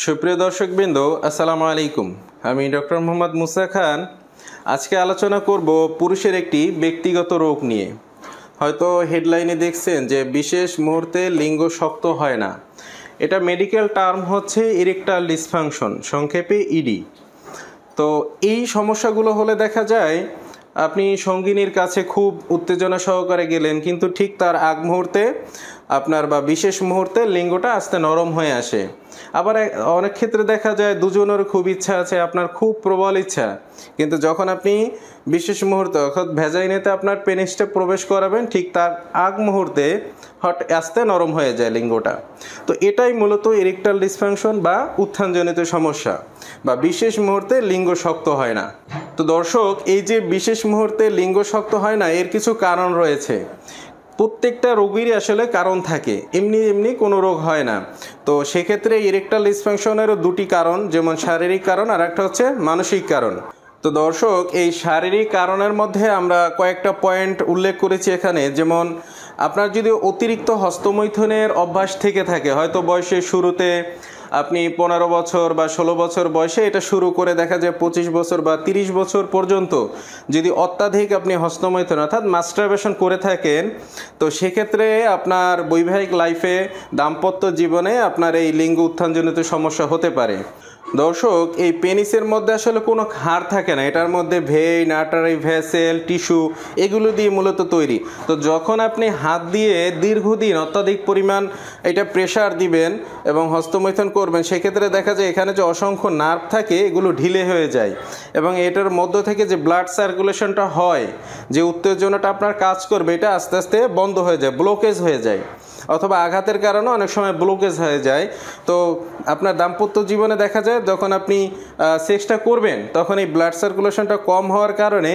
সুপ্রিয় দর্শকবৃন্দ, আসসালামু আলাইকুম। আমি ডক্টর মোহাম্মদ মুসা খান। আজকে আলোচনা করব পুরুষের একটি ব্যক্তিগত রোগ নিয়ে। হয়তো হেডলাইনে দেখছেন যে বিশেষ মুহূর্তে লিঙ্গ শক্ত হয় না। এটা মেডিকেল টার্ম হচ্ছে ইরেকটাইল ডিসফাংশন, সংক্ষেপে ইডি। তো এই সমস্যাগুলো হলে দেখা যায় আপনি সঙ্গিনীর কাছে খুব উত্তেজনা সহকারে গেলেন, কিন্তু ঠিক তার আগ মুহূর্তে আপনার বা বিশেষ মুহূর্তে লিঙ্গটা আস্তে নরম হয়ে আসে। আবার অনেক ক্ষেত্রে দেখা যায় দুজনের খুব ইচ্ছা আছে, আপনার খুব প্রবল ইচ্ছা, কিন্তু যখন আপনি বিশেষ মুহূর্তে অর্থাৎ ভ্যাজাইনাতে আপনার পেনিসটা প্রবেশ করাবেন, ঠিক তার আগ মুহূর্তে আস্তে নরম হয়ে যায় লিঙ্গটা। তো এটাই মূলত ইরেকটাইল ডিসফাংশন বা উত্থানজনিত সমস্যা, বা বিশেষ মুহূর্তে লিঙ্গ শক্ত হয় না। তো দর্শক, এই যে বিশেষ মুহূর্তে লিঙ্গ শক্ত হয় না, এর কিছু কারণ রয়েছে। প্রত্যেকটা রোগেরই আসলে কারণ থাকে, এমনি কোনো রোগ হয় না। তো সেক্ষেত্রে ইরেকটাইল ডিসফাংশনেরও দুটি কারণ, যেমন শারীরিক কারণ আর একটা হচ্ছে মানসিক কারণ। তো দর্শক, এই শারীরিক কারণের মধ্যে আমরা কয়েকটা পয়েন্ট উল্লেখ করেছি এখানে। যেমন আপনার যদি অতিরিক্ত হস্তমৈথুনের অভ্যাস থেকে থাকে, হয়তো বয়সের শুরুতে আপনি 15 বছর বা 16 বছর বয়সে এটা শুরু করে দেখা যায় 25 বছর বা 30 বছর পর্যন্ত যদি অত্যাধিক আপনি হস্তমৈথুন অর্থাৎ মাস্টারবেশন করে থাকেন, তো সেক্ষেত্রে আপনার বৈবাহিক লাইফে, দাম্পত্য জীবনে আপনার এই লিঙ্গ উত্থানজনিত সমস্যা হতে পারে। দর্শক, এই পেনিসের মধ্যে আসলে কোনো হাড় থাকে না, এটার মধ্যে ভেইন, আর্টারি, ভেসেল, টিস্যু এগুলো দিয়ে মূলত তৈরি। তো যখন আপনি হাত দিয়ে দীর্ঘদিন অত্যাধিক পরিমাণ এটা প্রেসার দিবেন এবং হস্তমৈথুন করবেন, সেক্ষেত্রে দেখা যায় এখানে যে অসংখ্য নার্ভ থাকে এগুলো ঢিলে হয়ে যায়, এবং এটার মধ্য থেকে যে ব্লাড সার্কুলেশনটা হয়, যে উত্তেজনাটা আপনার কাজ করবে, এটা আস্তে আস্তে বন্ধ হয়ে যায়, ব্লকেজ হয়ে যায়, অথবা আঘাতের কারণে অনেক সময় ব্লকেজ হয়ে যায়। তো আপনার দাম্পত্য জীবনে দেখা যায় যখন আপনি সেক্সটা করবেন, তখন এই ব্লাড সার্কুলেশনটা কম হওয়ার কারণে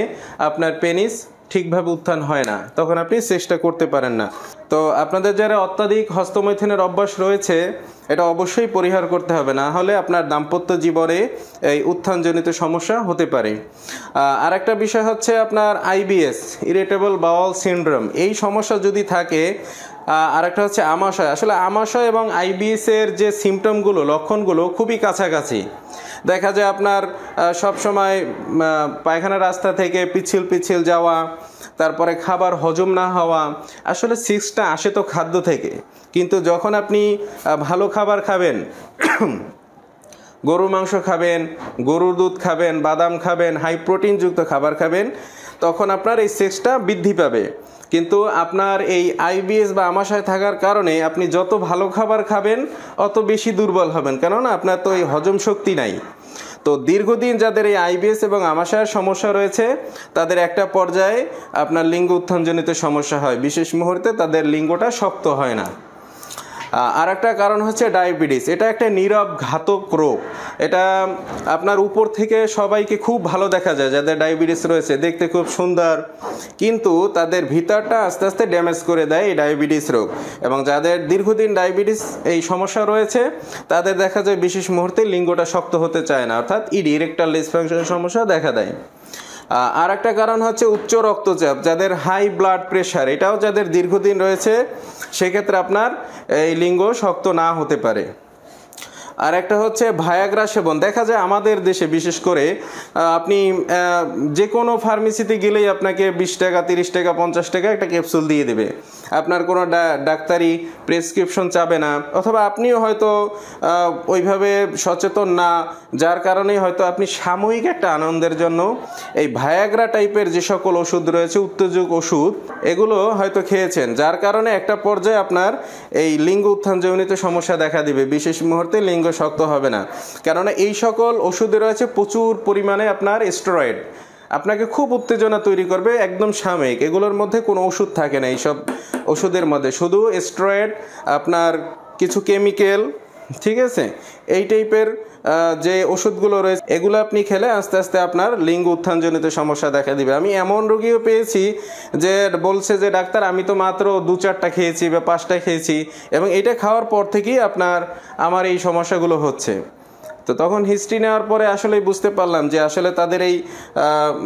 আপনার পেনিস ঠিকভাবে উত্থান হয় না, তখন আপনি সেক্সটা করতে পারেন না। তো আপনাদের যারা অত্যাধিক হস্তমৈথুনের অভ্যাস রয়েছে, এটা অবশ্যই পরিহার করতে হবে, না হলে আপনার দাম্পত্য জীবনে এই উত্থানজনিত সমস্যা হতে পারে। আর একটা বিষয় হচ্ছে আপনার আইবিএস, ইরিটেবল বাউল সিনড্রোম, এই সমস্যা যদি থাকে। আর একটা হচ্ছে আমাশয়। আসলে আমাশয় এবং আইবিএসের যে সিমটমগুলো, লক্ষণগুলো খুবই কাছাকাছি। দেখা যায় আপনার সব সময় পায়খানার রাস্তা থেকে পিচ্ছিল পিচ্ছিল যাওয়া, তারপরে খাবার হজম না হওয়া। আসলে সিক্সটা আসে তো খাদ্য থেকে, কিন্তু যখন আপনি ভালো খাবার খাবেন, গরুর মাংস খাবেন, গরুর দুধ খাবেন, বাদাম খাবেন, হাই প্রোটিনযুক্ত খাবার খাবেন, তখন আপনার এই সেক্সটা বৃদ্ধি পাবে। কিন্তু আপনার এই আইবিএস বা আমাশয় থাকার কারণে আপনি যত ভালো খাবার খাবেন অত বেশি দুর্বল হবেন, কেননা আপনার তো এই হজম শক্তি নাই। তো দীর্ঘদিন যাদের এই আইবিএস এবং আমাশয়ের সমস্যা রয়েছে, তাদের একটা পর্যায়ে আপনার লিঙ্গ উত্থানজনিত সমস্যা হয়, বিশেষ মুহূর্তে তাদের লিঙ্গটা শক্ত হয় না। আর একটা কারণ হচ্ছে ডায়াবেটিস। এটা একটা নীরব ঘাতক রোগ। এটা আপনার উপর থেকে সবাইকে খুব ভালো দেখা যায়, যাদের ডায়াবেটিস রয়েছে দেখতে খুব সুন্দর, কিন্তু তাদের ভিতরটা আস্তে আস্তে ড্যামেজ করে দেয় এই ডায়াবেটিস রোগ। এবং যাদের দীর্ঘদিন ডায়াবেটিস এই সমস্যা রয়েছে, তাদের দেখা যায় বিশেষ মুহূর্তে লিঙ্গটা শক্ত হতে চায় না, অর্থাৎ ইরেকটাইল ডিসফাংশনের সমস্যা দেখা দেয়। আর একটা কারণ হচ্ছে উচ্চ রক্তচাপ, যাদের হাই ব্লাড প্রেশার, এটাও যাদের দীর্ঘদিন রয়েছে, সেক্ষেত্রে আপনার এই লিঙ্গ শক্ত না হতে পারে। আর একটা হচ্ছে ভায়াগ্রা সেবন। দেখা যায় আমাদের দেশে বিশেষ করে আপনি যে কোনো ফার্মেসিতে গেলেই আপনাকে 20 টাকা, 30 টাকা, 50 টাকা একটা ক্যাপসুল দিয়ে দেবে, আপনার কোনো ডাক্তারি প্রেসক্রিপশন চাবে না, অথবা আপনিও হয়তো ওইভাবে সচেতন না, যার কারণে হয়তো আপনি সাময়িক একটা আনন্দের জন্য এই ভায়াগ্রা টাইপের যে সকল ওষুধ রয়েছে, উত্তেজক ওষুধ, এগুলো হয়তো খেয়েছেন, যার কারণে একটা পর্যায়ে আপনার এই লিঙ্গ উত্থানজনিত সমস্যা দেখা দিবে, বিশেষ মুহূর্তে লিঙ্গ শক্ত হবে না। কেননা এই সকল ওষুধে রয়েছে প্রচুর পরিমাণে আপনার স্টেরয়েড, আপনাকে খুব উত্তেজনা তৈরি করবে, একদম সাময়িক। এগুলোর মধ্যে কোনো ওষুধ থাকে না, এইসব ওষুধের মধ্যে শুধু স্টেরয়েড, আপনার কিছু কেমিক্যাল, ঠিক আছে, এই টাইপের যে ওষুধগুলো রয়েছে, এগুলো আপনি খেলে আস্তে আস্তে আপনার লিঙ্গ উত্থানজনিত সমস্যা দেখা দিবে। আমি এমন রোগীও পেয়েছি যে বলছে যে ডাক্তার, আমি তো মাত্র 2-4টা খেয়েছি বা 5টা খেয়েছি, এবং এটা খাওয়ার পর থেকেই আমার এই সমস্যাগুলো হচ্ছে। তো তখন হিস্ট্রি নেওয়ার পরে আসলেই বুঝতে পারলাম যে আসলে তাদের এই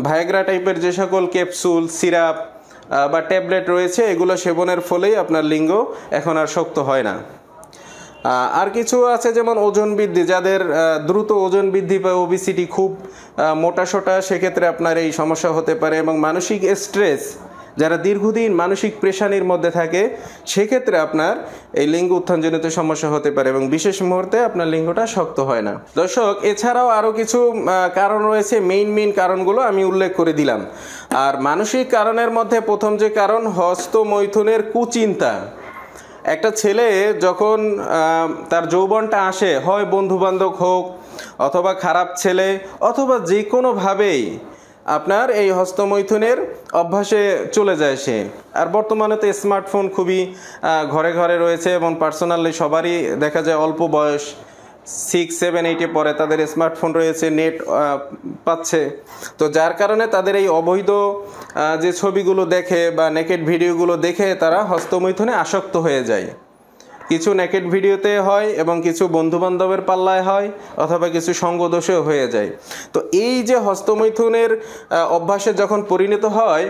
ভায়াগ্রা টাইপের যে সকল ক্যাপসুল, সিরাপ বা ট্যাবলেট রয়েছে, এগুলো সেবনের ফলেই আপনার লিঙ্গ এখন আর শক্ত হয় না। আর কিছু আছে যেমন ওজন বৃদ্ধি, যাদের দ্রুত ওজন বৃদ্ধি বা ওবিসিটি, খুব মোটা সোটা, সেক্ষেত্রে আপনার এই সমস্যা হতে পারে। এবং মানসিক স্ট্রেস, যারা দীর্ঘদিন মানসিক প্রেশানির মধ্যে থাকে, সেক্ষেত্রে আপনার এই লিঙ্গ উত্থানজনিত সমস্যা হতে পারে এবং বিশেষ মুহূর্তে আপনার লিঙ্গটা শক্ত হয় না। দর্শক, এছাড়াও আরও কিছু কারণ রয়েছে, মেইন কারণগুলো আমি উল্লেখ করে দিলাম। আর মানসিক কারণের মধ্যে প্রথম যে কারণ, হস্তমৈথুনের কুচিন্তা। একটা ছেলে যখন তার যৌবনটা আসে, হয় বন্ধুবান্ধব হোক অথবা খারাপ ছেলে অথবা যে কোনোভাবেই আপনার এই হস্তমৈথুনের অভ্যাসে চলে যায় সে। আর বর্তমানে তো স্মার্টফোন খুবই ঘরে ঘরে রয়েছে এবং পার্সোনালি সবারই দেখা যায় অল্প বয়স 6, 7, 8-এ পরে তাদের স্মার্টফোন রয়েছে, নেট পাচ্ছে। তো যার কারণে তাদের এই অবৈধ যে ছবিগুলো দেখে বা নেকেড ভিডিওগুলো দেখে তারা হস্তমৈথুনে আসক্ত হয়ে যায়। কিছু নেকেড ভিডিওতে হয় এবং কিছু বন্ধুবান্ধবের পাল্লায় হয় অথবা কিছু সঙ্গদোষেও হয়ে যায়। তো এই যে হস্তমৈথুনের অভ্যাসে যখন পরিণত হয়,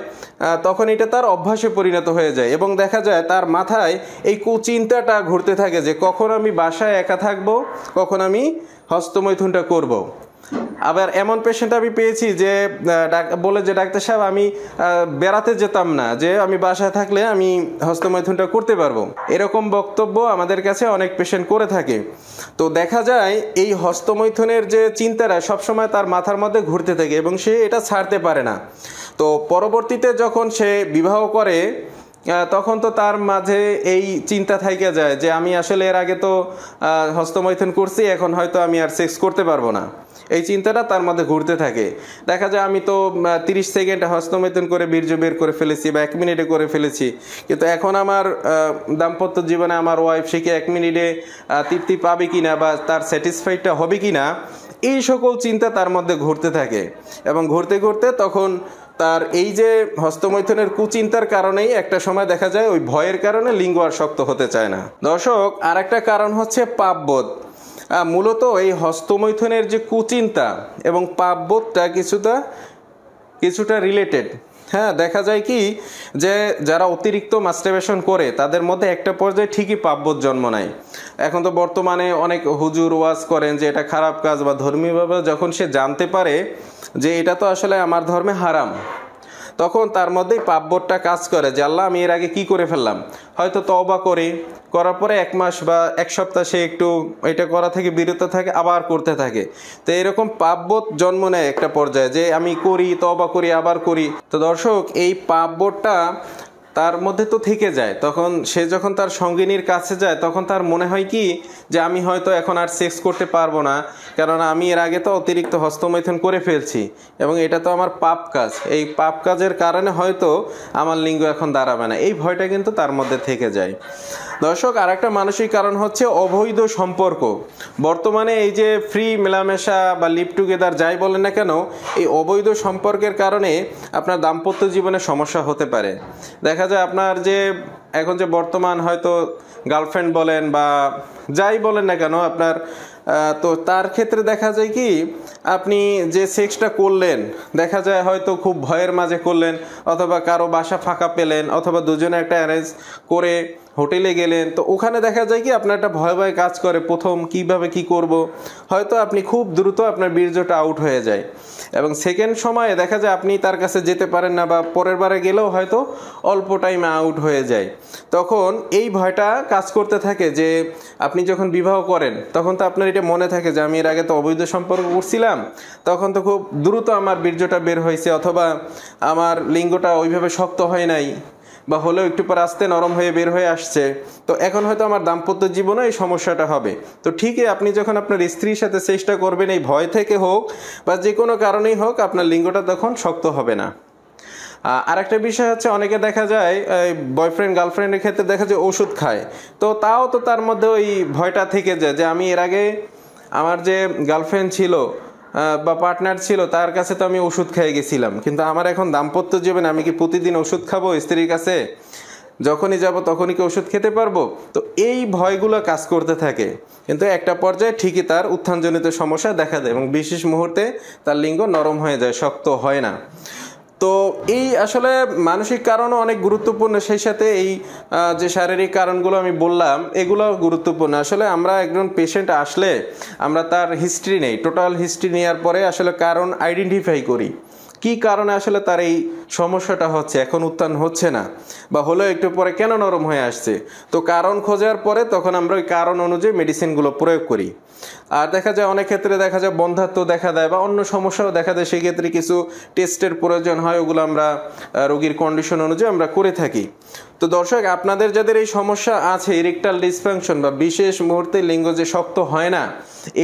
তখন এটা তার অভ্যাসে পরিণত হয়ে যায় এবং দেখা যায় তার মাথায় এই কুচিন্তাটা ঘুরতে থাকে যে কখন আমি বাসায় একা থাকবো, কখন আমি হস্তমৈথুনটা করব। আবার এমন পেশেন্ট আমি পেয়েছি যে বলে যে ডাক্তার সাহেব আমি বেড়াতে যেতাম না, যে আমি বাসায় থাকলে আমি হস্তমৈথুনটা করতে পারবো। এরকম বক্তব্য আমাদের কাছে অনেক পেশেন্ট করে থাকে। তো দেখা যায় এই হস্তমৈথুনের যে চিন্তাটা সবসময় তার মাথার মধ্যে ঘুরতে থাকে এবং সে এটা ছাড়তে পারে না। তো পরবর্তীতে যখন সে বিবাহ করে, তখন তো তার মাঝে এই চিন্তা থাইকা যায় যে আমি আসলে এর আগে তো হস্তমৈথুন করছি, এখন হয়তো আমি আর সেক্স করতে পারবো না। এই চিন্তাটা তার মধ্যে ঘুরতে থাকে। দেখা যায় আমি তো 30 সেকেন্ডে হস্তমৈথুন করে বীর্য বের করে ফেলেছি বা 1 মিনিটে করে ফেলেছি, কিন্তু এখন আমার দাম্পত্য জীবনে আমার ওয়াইফ সে কি 1 মিনিটে তৃপ্তি পাবে কিনা বা তার স্যাটিসফাইডটা হবে কিনা, এই সকল চিন্তা তার মধ্যে ঘুরতে থাকে। এবং ঘুরতে ঘুরতে তখন তার এই যে হস্তমৈথুনের কুচিন্তার কারণেই একটা সময় দেখা যায় ওই ভয়ের কারণে লিঙ্গ আর শক্ত হতে চায় না। দর্শক, আর একটা কারণ হচ্ছে পাপবোধ। মূলত এই হস্তমৈথুনের যে কুচিন্তা এবং পাপবোধটা কিছুটা রিলেটেড। হ্যাঁ, দেখা যায় কি যে যারা অতিরিক্ত মাস্টারবেশন করে তাদের মধ্যে একটা পর্যায়ে ঠিকই পাপবোধ জন্ম নেয়। এখন তো বর্তমানে অনেক হুজুর ওয়াজ করেন যে এটা খারাপ কাজ, বা ধর্মীয়ভাবে যখন সে জানতে পারে যে এটা তো আসলে আমার ধর্মে হারাম, তখন তার মধ্যেই পাপবোধটা কাজ করে যে আল্লাহ আমি এর আগে কি করে ফেললাম। হয়তো তওবা করার পরে 1 মাস বা 1 সপ্তাহ সে একটু এটা করা থেকে বিরত থাকে, আবার করতে থাকে। তো এরকম পাপবোধ জন্ম নেয় একটা পর্যায়ে যে আমি করি, তওবা করি, আবার করি। তো দর্শক, এই পাপবোধটা তার মধ্যে তো থেকে যায়। তখন সে যখন তার সঙ্গিনীর কাছে যায়, তখন তার মনে হয় কি যে আমি হয়তো এখন আর সেক্স করতে পারবো না, কারণ আমি এর আগে তো অতিরিক্ত হস্তমৈথুন করে ফেলছি এবং এটা তো আমার পাপ কাজ। এই পাপ কাজের কারণে হয়তো আমার লিঙ্গ এখন দাঁড়াবে না, এই ভয়টা কিন্তু তার মধ্যে থেকে যায়। দর্শক, আর একটা মানসিক কারণ হচ্ছে অবৈধ সম্পর্ক। বর্তমানে এই যে ফ্রি মেলামেশা বা লিভ টুগেদার যাই বলেন না কেন, এই অবৈধ সম্পর্কের কারণে আপনার দাম্পত্য জীবনে সমস্যা হতে পারে। দেখা যায় আপনার যে এখন যে বর্তমান হয়তো গার্লফ্রেন্ড বলেন বা যাই বলেন না কেন আপনার, তো তার ক্ষেত্রে দেখা যায় কি আপনি যে সেক্সটা করলেন, দেখা যায় হয়তো খুব ভয়ের মাঝে করলেন, অথবা কারো বাসা ফাঁকা পেলেন, অথবা দুজনে একটা অ্যারেঞ্জ করে হোটেলে গেলেন। তো ওখানে দেখা যায় কি আপনার একটা ভয় ভয় কাজ করে, প্রথম কিভাবে কি করব, হয়তো আপনি খুব দ্রুত আপনার বীর্যটা আউট হয়ে যায়। এবং সেকেন্ড সময়ে দেখা যায় আপনি তার কাছে যেতে পারেন না, বা পরের বারে গেলেও হয়তো অল্প টাইমে আউট হয়ে যায়। তখন এই ভয়টা কাজ করতে থাকে যে আপনি যখন বিবাহ করেন, তখন তো আপনার এটা মনে থাকে যে আমি এর আগে তো অবৈধ সম্পর্ক করছিলাম, তখন তো খুব দ্রুত আমার বীর্যটা বের হয়েছে, অথবা আমার লিঙ্গটা ওইভাবে শক্ত হয় নাই, বা হলেও একটু পর আস্তে নরম হয়ে বের হয়ে আসছে। তো এখন হয়তো আমার দাম্পত্য জীবনে এই সমস্যাটা হবে। তো ঠিকই আপনি যখন আপনার স্ত্রীর সাথে চেষ্টা করবেন, এই ভয় থেকে হোক বা যে কোনো কারণেই হোক, আপনার লিঙ্গটা তখন শক্ত হবে না। আর একটা বিষয় হচ্ছে, অনেকে দেখা যায় বয়ফ্রেন্ড গার্লফ্রেন্ডের ক্ষেত্রে দেখা যায় ওষুধ খায়, তো তাও তো তার মধ্যে ওই ভয়টা থেকে যায় যে আমি এর আগে আমার যে গার্লফ্রেন্ড ছিল বা পার্টনার ছিল তার কাছে তো আমি ওষুধ খেয়ে গেছিলাম, কিন্তু আমার এখন দাম্পত্য জীবনে আমি কি প্রতিদিন ওষুধ খাবো স্ত্রীর কাছে? যখনই যাব তখনই কি ওষুধ খেতে পারবো? তো এই ভয়গুলো কাজ করতে থাকে, কিন্তু একটা পর্যায়ে ঠিকই তার উত্থানজনিত সমস্যা দেখা দেয় এবং বিশেষ মুহূর্তে তার লিঙ্গ নরম হয়ে যায়, শক্ত হয় না। তো এই আসলে মানসিক কারণও অনেক গুরুত্বপূর্ণ, সেই সাথে এই যে শারীরিক কারণগুলো আমি বললাম এগুলো গুরুত্বপূর্ণ। আসলে আমরা একজন পেশেন্ট আসলে আমরা তার হিস্ট্রি নেই, টোটাল হিস্ট্রি নেওয়ার পরে আসলে কারণ আইডেন্টিফাই করি, কি কারণে আসলে তার এই সমস্যাটা হচ্ছে, এখন উত্থান হচ্ছে না বা হলেও একটু পরে কেন নরম হয়ে আসছে। তো কারণ খোঁজার পরে তখন আমরা ওই কারণ অনুযায়ী মেডিসিনগুলো প্রয়োগ করি। আর দেখা যায় অনেক ক্ষেত্রে দেখা যায় বন্ধ্যাত্ব দেখা দেয় বা অন্য সমস্যাও দেখা দেয়, সেই ক্ষেত্রে কিছু টেস্টের প্রয়োজন হয়, ওগুলো আমরা রোগীর কন্ডিশন অনুযায়ী আমরা করে থাকি। তো দর্শক, আপনাদের যাদের এই সমস্যা আছে, ইরেকটাল ডিসফাংশন বা বিশেষ মুহূর্তে লিঙ্গ যে শক্ত হয় না,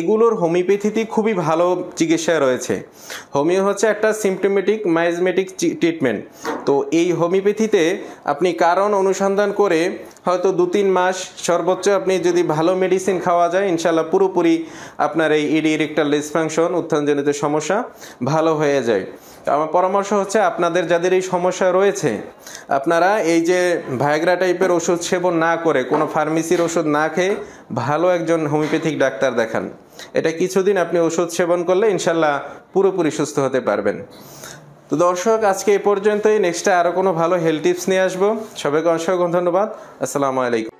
এগুলোর হোমিওপ্যাথিতে খুবই ভালো চিকিৎসা রয়েছে। হোমিও হচ্ছে একটা সিমটোমেটিক মাইজমেটিক ট্রিটমেন্ট। তো এই হোমিওপ্যাথিতে আপনি কারণ অনুসন্ধান করে হয়তো 2-3 মাস সর্বোচ্চ আপনি যদি ভালো মেডিসিন খাওয়া যায়, ইনশাল্লাহ পুরোপুরি আপনার এই ইডি ইরেকটাল ডিসফাংশন উত্থানজনিত সমস্যা ভালো হয়ে যায়। আমার পরামর্শ হচ্ছে আপনাদের যাদের এই সমস্যা রয়েছে, আপনারা এই যে ভায়াগ্রা টাইপের ওষুধ সেবন না করে, কোনো ফার্মেসির ওষুধ না খেয়ে ভালো একজন হোমিওপ্যাথিক ডাক্তার দেখান। এটা কিছুদিন আপনি ওষুধ সেবন করলে ইনশাল্লাহ পুরোপুরি সুস্থ হতে পারবেন। তো দর্শক, আজকে এই পর্যন্তই। নেক্সটে আরও কোনো ভালো হেলথ টিপস নিয়ে আসবো। সবাইকে অসংখ্য ধন্যবাদ। আসসালামু আলাইকুম।